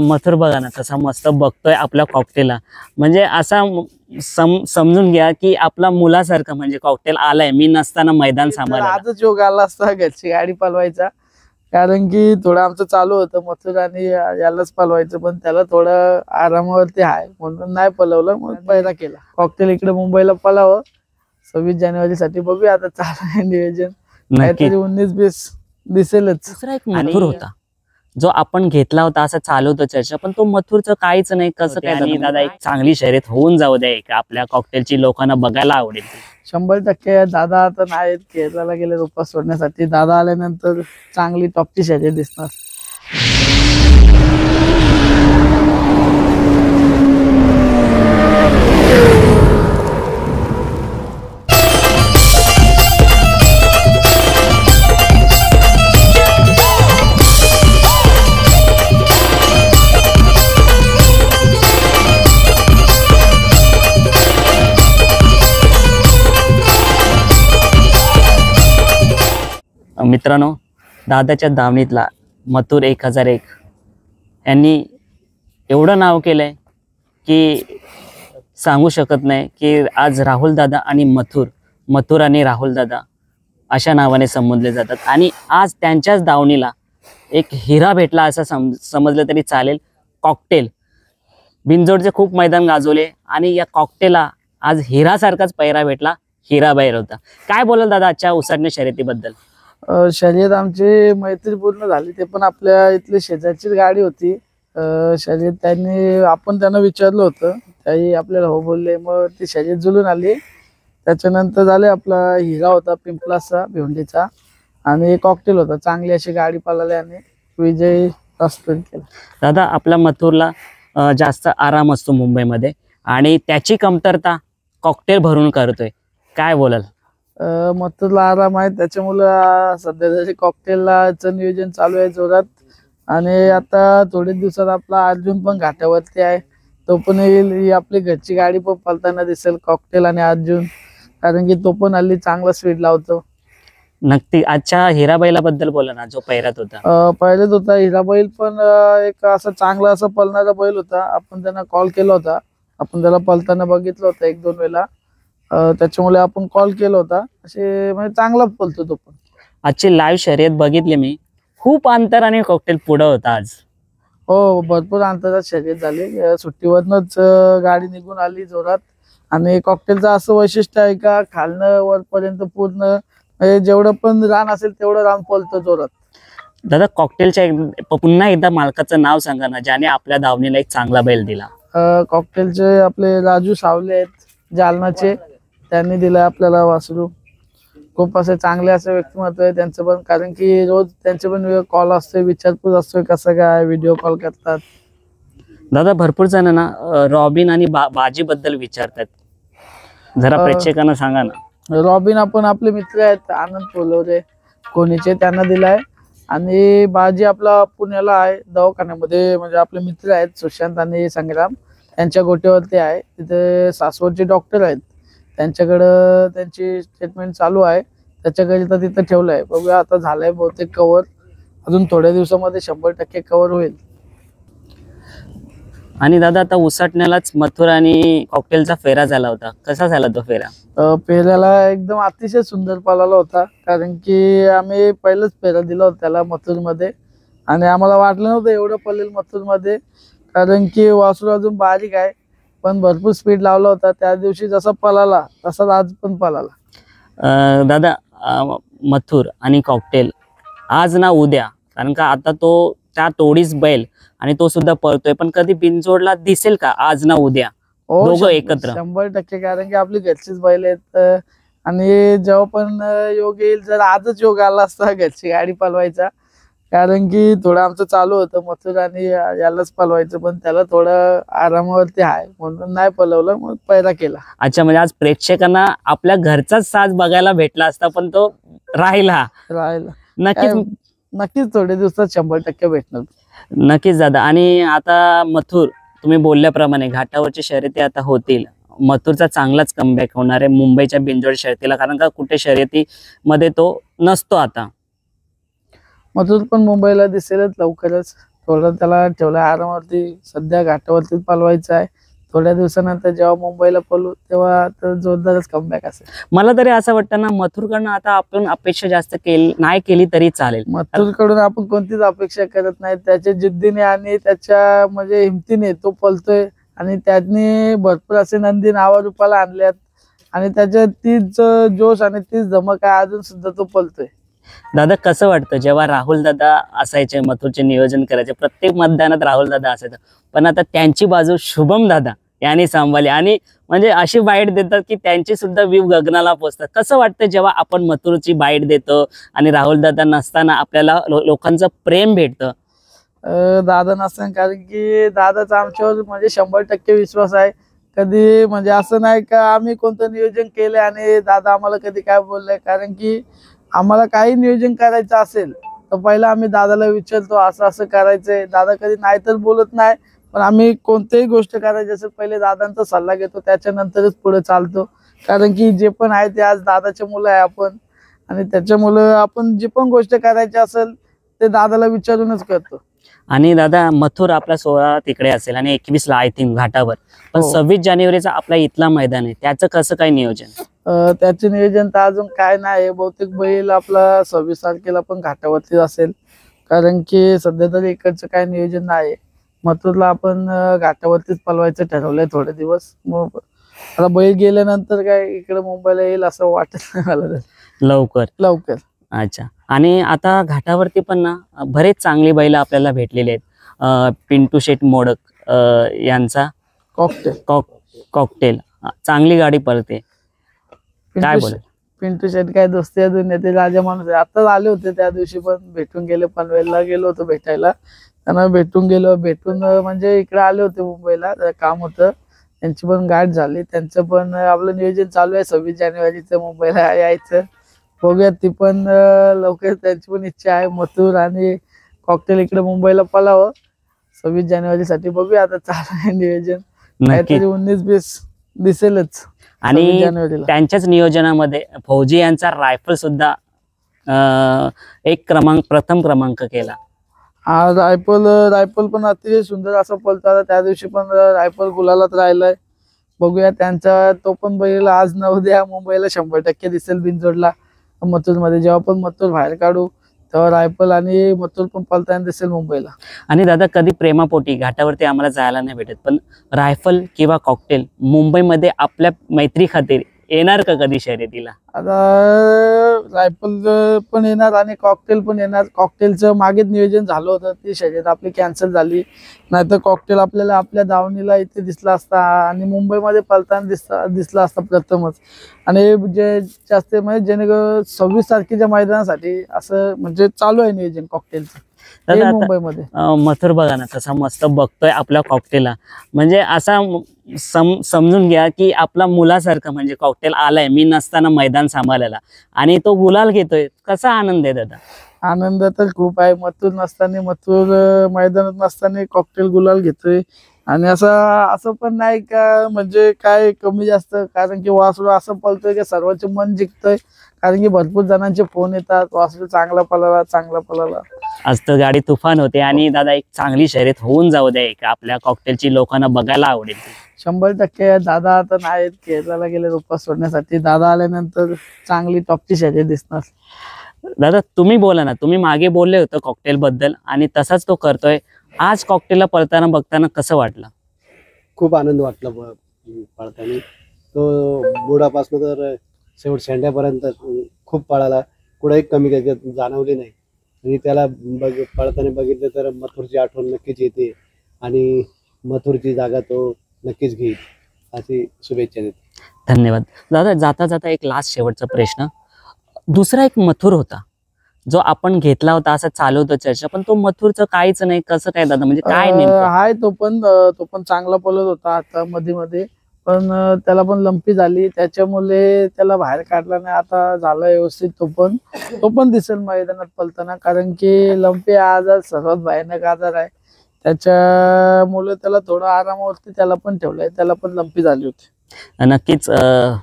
मथुर बघा ना कसा मस्त बघतोय आपल्या कॉकटेलला, म्हणजे असा समजून घ्या की आपला मुलासारखं, म्हणजे कॉकटेल आलाय मी नसताना मैदान सांभाळलं. आजच योग आला असता घरची गाडी पळवायचा, कारण की थोडं आमचं चालू होतं मथुर आणि यालाच पळवायचं, पण त्याला थोडं आरामावरती आहे म्हणून नाही पळवलं, मग पहिला केला. कॉकटेल इकडे मुंबईला पळावं 26 जानेवारी साठी. बघूया आता चालू आहे नियोजन, काहीतरी 19-20 दिसेलच. दुसरा एक मथुर होता जो आपण घेतला होता असं चालू होतं चर्चा, पण तो मथुरचं काहीच नाही. कसं काय? आणि दादा एक चांगली शर्यत होऊन जाऊ द्या, एक आपल्या कॉकटेलची लोकांना बघायला आवडेल. 100% दादा आता नाहीत, केरळला गेले रुपा सोडण्यासाठी. दादा आल्यानंतर चांगली टॉपची शर्यत दिसणार. मित्रांनो, दादाच्या दावणीतला मथुर 1001 यांनी एवढं नाव केलंय की सांगू शकत नाही. की आज राहुल दादा आणि मथुर आणि राहुल दादा अशा नावाने संबोधले जातात, आणि आज त्यांच्याच दावणीला एक हिरा भेटला असं समजलं तरी चालेल. कॉकटेल बिनजोडचे खूप मैदान गाजवले आणि या कॉकटेलला आज हिरासारखाच पैरा भेटला, हिराबाहेर होता. काय बोलाल दादा आजच्या उसाटणे शर्यतीबद्दल? शर्यत आमची मैत्रीपूर्ण झाली, ते पण आपल्या इथली शेजारचीच गाडी होती. शर्यत आपण त्यांना विचारलं होतं, त्याही आपल्याला हो बोलले, मग ती शर्यत जुळून आली. त्याच्यानंतर झाले आपला हिरा होता पिंपलासचा भिवंडीचा, आणि कॉकटेल होता. चांगली अशी गाडी पळाली आणि विजय प्रस्थापित केला. दादा आपल्या मथुरला जास्त आराम असतो मुंबईमध्ये, आणि त्याची कमतरता कॉकटेल भरून करतोय, काय बोलाल? मथुरला आराम आहे, त्याच्यामुळं सध्या जरी कॉकटेलला नियोजन चालू आहे जोरात. आणि आता थोड्या दिवसात आपला अर्जुन पण घाटावरती आहे, तो पण येईल. ही आपली घरची गाडी पण पळताना दिसेल, कॉकटेल आणि अर्जुन, कारण की तो पण हल्ली चांगला स्पीड लावतो. नक्की. आजच्या हिराबाईला बद्दल बोला ना, जो पैरात होता. पहिलेच होता हिराबाईल, पण एक असं चांगला असं पळणारा बैल होता. आपण त्यांना कॉल केला होता, आपण त्याला पळताना बघितलं होतं 1-2 वेळा, त्याच्यामुळे आपण कॉल केला होता. असे म्हणजे चांगला पळतो तो पण. आजची लाईव्ह शर्यत बघितली मी, खूप अंतर आणि कॉकटेल पुढं होता आज. हो, भरपूर अंतरात शर्यत झाली. सुट्टीवरनच गाडी निघून आली जोरात. आणि कॉकटेलचं असं वैशिष्ट्य आहे का खालनं वरपर्यंत पूर्ण जेवढं पण रान असेल तेवढं रान पळतो जोरात. दादा कॉकटेलच्या पुन्हा एकदा मालकाचं नाव सांगा ना, ज्याने आपल्या धावणीला एक चांगला बैल दिला. कॉकटेलचे आपले राजू सावले आहेत जालनाचे, त्यांनी दिलं आपल्याला वासरू. खूप असे चांगले असे व्यक्तिमत्व आहे त्यांचं पण, कारण की रोज त्यांचे पण कॉल असतोय, विचारपूस असतोय कसं काय, व्हिडिओ कॉल करतात. दादा भरपूर जण ना रॉबिन आणि बाजी बद्दल विचारतात, जरा प्रेक्षकांना सांगा ना. रॉबिन आपण आपले मित्र आहेत, आनंद पोलवरे कोणीचे, त्यांना दिलाय. आणि बाजी आपला पुण्याला आहे दवाखान्यामध्ये, म्हणजे आपले मित्र आहेत सुशांत आणि संग्राम, त्यांच्या गोट्यावरती आहे. तिथे सासवडचे डॉक्टर आहेत, त्यांच्याकडं त्यांची ट्रीटमेंट चालू आहे, त्याच्याकरिता तिथं ठेवलंय. बघूया आता झालंय बहुतेक कव्हर, अजून थोड्या दिवसामध्ये 100% कव्हर होईल. आणि दादा आता उसाटण्यालाच मथुर आणि कॉकटेलचा फेरा झाला होता, कसा झाला तो फेरा? फेऱ्याला एकदम अतिशय सुंदर पळाला होता, कारण की आम्ही पहिलंच फेरा दिला होता त्याला मथुरमध्ये, आणि आम्हाला वाटलं नव्हतं एवढं पळेल मथुरमध्ये, कारण की वासरू अजून बारीक आहे, पण भरपूर स्पीड लावला होता. त्या दिवशी जसा पळाला तसाच आज पण पळाला. दादा मथुर आणि कॉकटेल आज ना उद्या, कारण का आता तो त्या तोडीस बैल आणि तो सुद्धा पळतोय, पण कधी बिनजोडला दिसेल का आज ना उद्या दोघं एकत्र? 100%, कारण की आपली घरचीच बैल आहेत. आणि जेव्हा पण योग येईल, जर आजच योग आला असता घरची गाडी पळवायचा, कारण की थोडं आमचं चालू होतं मथुर आणि यालाच पळवायचं, पण त्याला थोडं आरामावरती आहे म्हणून नाही पळवलं, मग पहिला केला. अच्छा, म्हणजे आज प्रेक्षकांना आपल्या घरचाच साज बघायला भेटला असता, पण तो राहिला. नक्कीच थोड्या दिवसात 100% भेटणार. नक्कीच दादा. आणि आता मथुर, तुम्ही बोलल्याप्रमाणे घाटावरची शर्यती आता होतील, मथुरचा चांगलाच कमबॅक होणार आहे मुंबईच्या बिनजोड शर्यतीला, कारण का कुठे शर्यतीमध्ये तो नसतो आता. मथुर पण मुंबईला दिसेलच लवकरच, थोडं त्याला ठेवलं आरामावरती. सध्या घाटावरती पळवायचं आहे. थोड्या दिवसानंतर जेव्हा मुंबईला पळू तेव्हा तर जोरदारच कमबॅक असेल. मला तरी असं वाटतं ना, मथुरकडनं आता आपण अपेक्षा जास्त नाही केली तरी चालेल. मथुरकडून आपण कोणतीच अपेक्षा करत नाही. त्याच्या जिद्दीने आणि त्याच्या म्हणजे हिमतीने तो पळतोय आणि त्याने भरपूर असे नंदी नावारूपाला आणल्यात आणि त्याच्यात तीच जोश आणि तीच धमक आहे, अजून सुद्धा तो पळतोय. दादा कसं वाटतं जेव्हा राहुल दादा असायचे, मथुरचे नियोजन करायचे, प्रत्येक मैदानात राहुल दादा असायचं, पण आता त्यांची बाजू शुभम दादा यांनी सांभाळली आणि म्हणजे अशी बाईट देतात की त्यांची सुद्धा विव गगनाला पोचतात. कसं वाटतं जेव्हा आपण मथुरची बाईट देतो आणि राहुल दादा नसताना आपल्याला लोकांचं प्रेम भेटतं? दादा नसताना, कारण की दादाचा आमच्यावर म्हणजे 100% विश्वास आहे. कधी म्हणजे असं नाही का आम्ही कोणतं नियोजन केलंय आणि दादा आम्हाला कधी काय बोललंय. कारण की आम्हाला काही नियोजन करायचं असेल तर पहिला आम्ही दादाला विचारतो असं असं करायचंय. दादा कधी नाही तर बोलत नाही, पण आम्ही कोणतीही गोष्ट करायची असेल पहिले दादांचा सल्ला घेतो, त्याच्यानंतरच पुढे चालतो. कारण की जे पण आहे ते आज दादाचे मुलं आहे आपण, आणि त्याच्यामुळं आपण जे पण गोष्ट करायची असेल ते दादाला विचारूनच करतो. आणि दादा मथुर आपला 16 तिकडे असेल आणि 21ला आय थिंक घाटावर, पण हो. 26 जानेवारीचा आपला इथला मैदान आहे, त्याचं कसं काय नियोजन? त्याचे नियोजन तर अजून काय नाही. बहुतेक बैल आपला 26 तारखेला पण घाटावरतीच असेल, कारण की सध्या तरी इकडचं काय नियोजन नाही. मथुरला आपण घाटावरतीच पळवायचं ठरवलंय थोडे दिवस. मग आता बैल गेल्यानंतर काय इकडे मुंबईला येईल असं वाटत नाही मला तर. लवकर. अच्छा. आणि आता घाटावरती पण ना बरेच चांगली बैल आपल्याला भेटलेले आहेत. पिंटू शेट मोडक यांचा कॉकटेल चांगली गाडी पळते, काय बोल? पिंटू शेट काय दोस्ती अजून येते, राजा माणूस आहे. आताच आले होते, त्या दिवशी पण भेटून गेले. पनवेलला गेलो होतो भेटायला, त्यांना भेटून म्हणजे इकडे आले होते मुंबईला, काम होतं. त्यांची पण गाठ झाली. त्यांचं पण आपलं नियोजन चालू आहे 26 जानेवारीचं मुंबईला यायचं. बघूया, ती पण लवकर त्यांची पण इच्छा आहे. मथुर आणि कॉकटेल इकडे मुंबईला पळावं 26 जानेवारीसाठी. बघूया आता चालू आहे नियोजन, काहीतरी 19-20 दिसेलच. आणि त्यांच्याच नियोजनामध्ये फौजी यांचा रायफल सुद्धा प्रथम क्रमांक केला. हा रायफल पण अतिशय सुंदर असं पळतो. त्या दिवशी पण रायफल गुलालात राहिलाय. बघूया त्यांचा तो पण बैल आज न उद्या मुंबईला 100% दिसेल बिनजोडला मथुर मध्ये. जेव्हा पण मथुर बाहेर काढू तेव्हा रायफल आणि मथुर पण पळताना दिसेल मुंबईला. आणि दादा कधी प्रेमापोटी घाटावरती आम्हाला जायला नाही भेटत, पण रायफल किंवा कॉकटेल मुंबईमध्ये आपल्या मैत्री खातीर येणार का कधी शर्यतीला? आता रायफल पण येणार आणि कॉकटेल पण येणार. कॉकटेलचं मागेच नियोजन झालं होतं, ती शर्यत आपली कॅन्सल झाली. नाहीतर कॉकटेल आपल्याला आपल्या दावणीला इथे दिसला असता आणि मुंबईमध्ये पळताना दिसला असता प्रथमच. आणि जे जास्त म्हणजे जेणेकरून 26 तारखेच्या मैदानासाठी असं म्हणजे चालू आहे नियोजन कॉकटेलचं मुंबईमध्ये. मथुर बघा ना कसा मस्त बघतोय आपल्या कॉकटेलला, म्हणजे असा समजून घ्या की आपला मुलासारखं, म्हणजे कॉकटेल आलाय मी नसताना मैदान सांभाळायला आणि तो गुलाल घेतोय. कसा आनंद आहे दादा? आनंद तर खूप आहे. मथुर मैदानात नसताना कॉकटेल गुलाल घेतोय. आणि असं पण नाही का म्हणजे काय कमी जास्त, कारण की वासरू असं पळतोय की सर्वांचे मन जिंकतोय. कारण की भरपूर जणांचे फोन येतात, वासरू चांगला पळाला. आज तर गाडी तुफान होते आणि दादा एक चांगली शर्यत होऊन जाऊ द्या, एक आपल्या कॉकटेलची लोकांना बघायला आवडेल. 100% दादा आता नाहीत, केरळला गेले उपास सोडण्यासाठी. दादा आल्यानंतर चांगली टॉपची शर्यत दिसणार. दादा तुम्ही बोला ना, तुम्ही मागे बोलले होते कॉकटेल बद्दल आणि तसाच तो करतोय. आज कॉकटेलला पळताना बघताना कसं वाटलं? खूप आनंद वाटला पळताना. तो बुडापासून तर शेवट शेंड्यापर्यंत खूप पळाला, कुठेही कमी त्याच्यात जाणवली नाही. आणि त्याला पळताना बघितलं तर मथुरची आठवण नक्कीच येते आणि मथुरची जागा तो नक्कीच घेईल अशी शुभेच्छा देतो. धन्यवाद दादा. जाता जाता एक लास्ट शेवटचा प्रश्न. दुसरा एक मथुर होता जो आपण घेतला होता, असं चालू होतं चर्चा, पण तो मथुरचं काहीच नाही. कसं काय दादा, म्हणजे काय नेमकं? हाय, तो पण चांगला पळत होता आता मध्ये, पण त्याला पण लंपी झाली, त्याच्यामुळे त्याला बाहेर काढला नाही. आता झालं व्यवस्थित. तो पण दिसेल मैदानात पळताना, कारण की लंपी आजार सर्वात भयानक आजार आहे. त्याच्यामुळे त्याला थोडं आरामावरती त्याला पण ठेवलंय. त्याला पण लंपी झाली होती. नक्कीच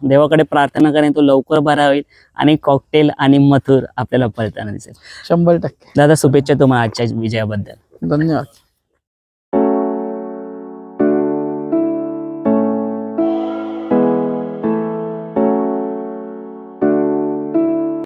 देवाकडे प्रार्थना करेन तो लवकर बरा होईल आणि कॉकटेल आणि मथुर आपल्याला पळताना दिसेल. 100%. दादा शुभेच्छा तुम्हाला आजच्या विजयाबद्दल. धन्यवाद.